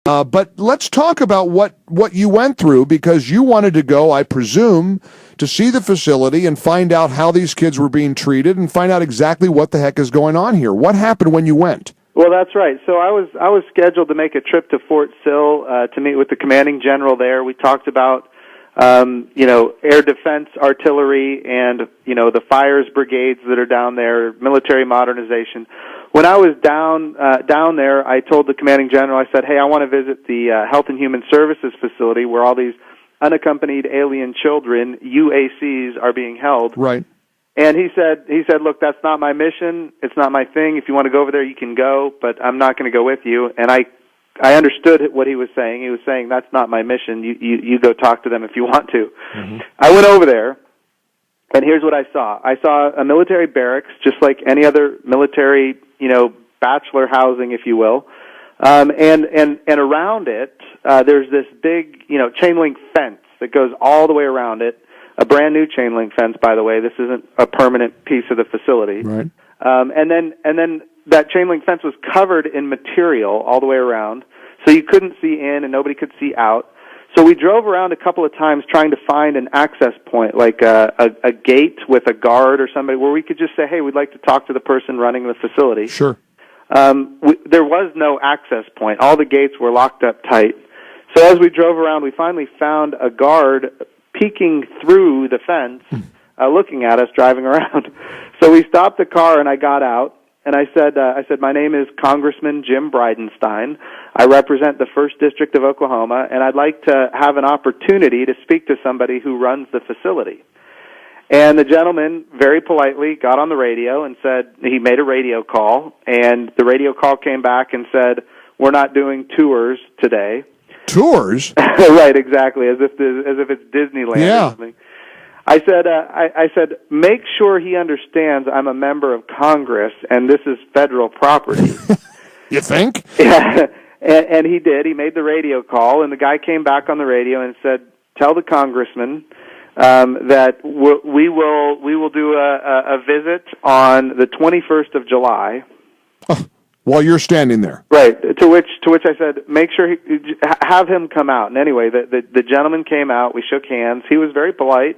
But let's talk about what you went through, because you wanted to go, I presume, to see the facility and find out how these kids were being treated and find out exactly what the heck is going on here. What happened when you went? Well, that's right. So I was scheduled to make a trip to Fort Sill to meet with the commanding general there. We talked about air defense artillery and the fires brigades that are down there, military modernization. When I was down there, I told the commanding general, I said, "Hey, I want to visit the Health and Human Services facility where all these unaccompanied alien children, UACs, are being held." Right. And he said, "Look, that's not my mission. It's not my thing. If you want to go over there, you can go, but I'm not going to go with you." And I understood what he was saying. He was saying, "That's not my mission. You go talk to them if you want to." Mm-hmm. I went over there, and here's what I saw. I saw a military barracks, just like any other military, bachelor housing, if you will. And around it, there's this big, chain link fence that goes all the way around it. A brand new chain link fence, by the way. This isn't a permanent piece of the facility. Right. And then that chain link fence was covered in material all the way around, so you couldn't see in and nobody could see out. So we drove around a couple of times trying to find an access point, like a gate with a guard or somebody, where we could just say, "Hey, we'd like to talk to the person running the facility." Sure. There was no access point. All the gates were locked up tight. So as we drove around, we finally found a guard peeking through the fence, looking at us driving around. So we stopped the car, and I got out, and I said, "My name is Congressman Jim Bridenstine. I represent the 1st District of Oklahoma, and I'd like to have an opportunity to speak to somebody who runs the facility." And the gentleman very politely got on the radio and said he made a radio call, and the radio call came back and said, "We're not doing tours today." Tours? Right, exactly, as if it's Disneyland or something. I said, "Make sure he understands I'm a member of Congress and this is federal property." You think? Yeah, and he did. He made the radio call, and the guy came back on the radio and said, "Tell the congressman that we will do a visit on the 21st of July." While you're standing there. Right. To which I said, "Make sure have him come out." And anyway, the gentleman came out. We shook hands. He was very polite,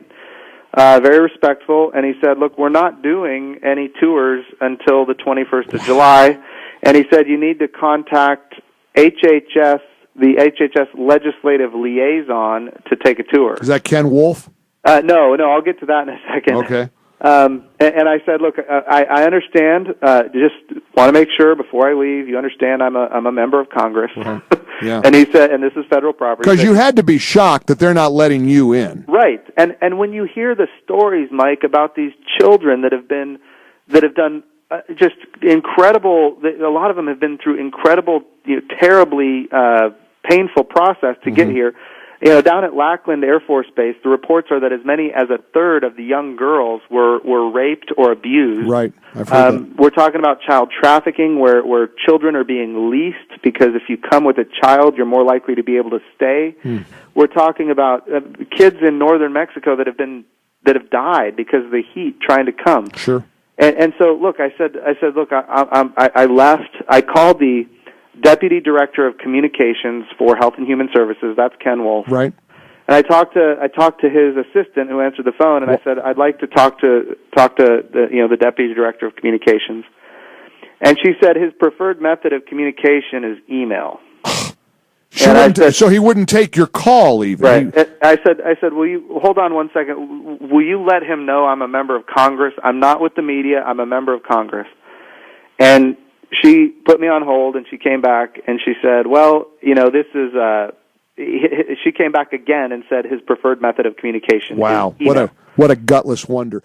very respectful, and he said, "Look, we're not doing any tours until the 21st of July." And he said, "You need to contact HHS, the HHS legislative liaison, to take a tour." Is that Ken Wolf? No, I'll get to that in a second. Okay. And I said, "Look, I understand. Just want to make sure before I leave, you understand I'm a member of Congress." Uh-huh. Yeah. And he said, "And this is federal property." Because you had to be shocked that they're not letting you in. Right. And when you hear the stories, Mike, about these children that have done just incredible. A lot of them have been through incredible, terribly painful process to get here. Down at Lackland Air Force Base, the reports are that as many as a third of the young girls were raped or abused. Right. I've heard that. We're talking about child trafficking, where children are being leased because if you come with a child, you're more likely to be able to stay. We're talking about kids in northern Mexico that have died because of the heat trying to come. Sure. And so, look, I said, look, I left. I called the Deputy Director of Communications for Health and Human Services. That's Ken Wolf. Right. And I talked to his assistant who answered the phone, and I said, "I'd like to talk to the Deputy Director of Communications." And she said his preferred method of communication is email. So he wouldn't take your call even. Right. I said, "Will you hold on one second? Will you let him know I'm a member of Congress? I'm not with the media. I'm a member of Congress." And she put me on hold, and she came back, and she said, "Well, this is." She came back again and said his preferred method of communication. Wow, what a gutless wonder.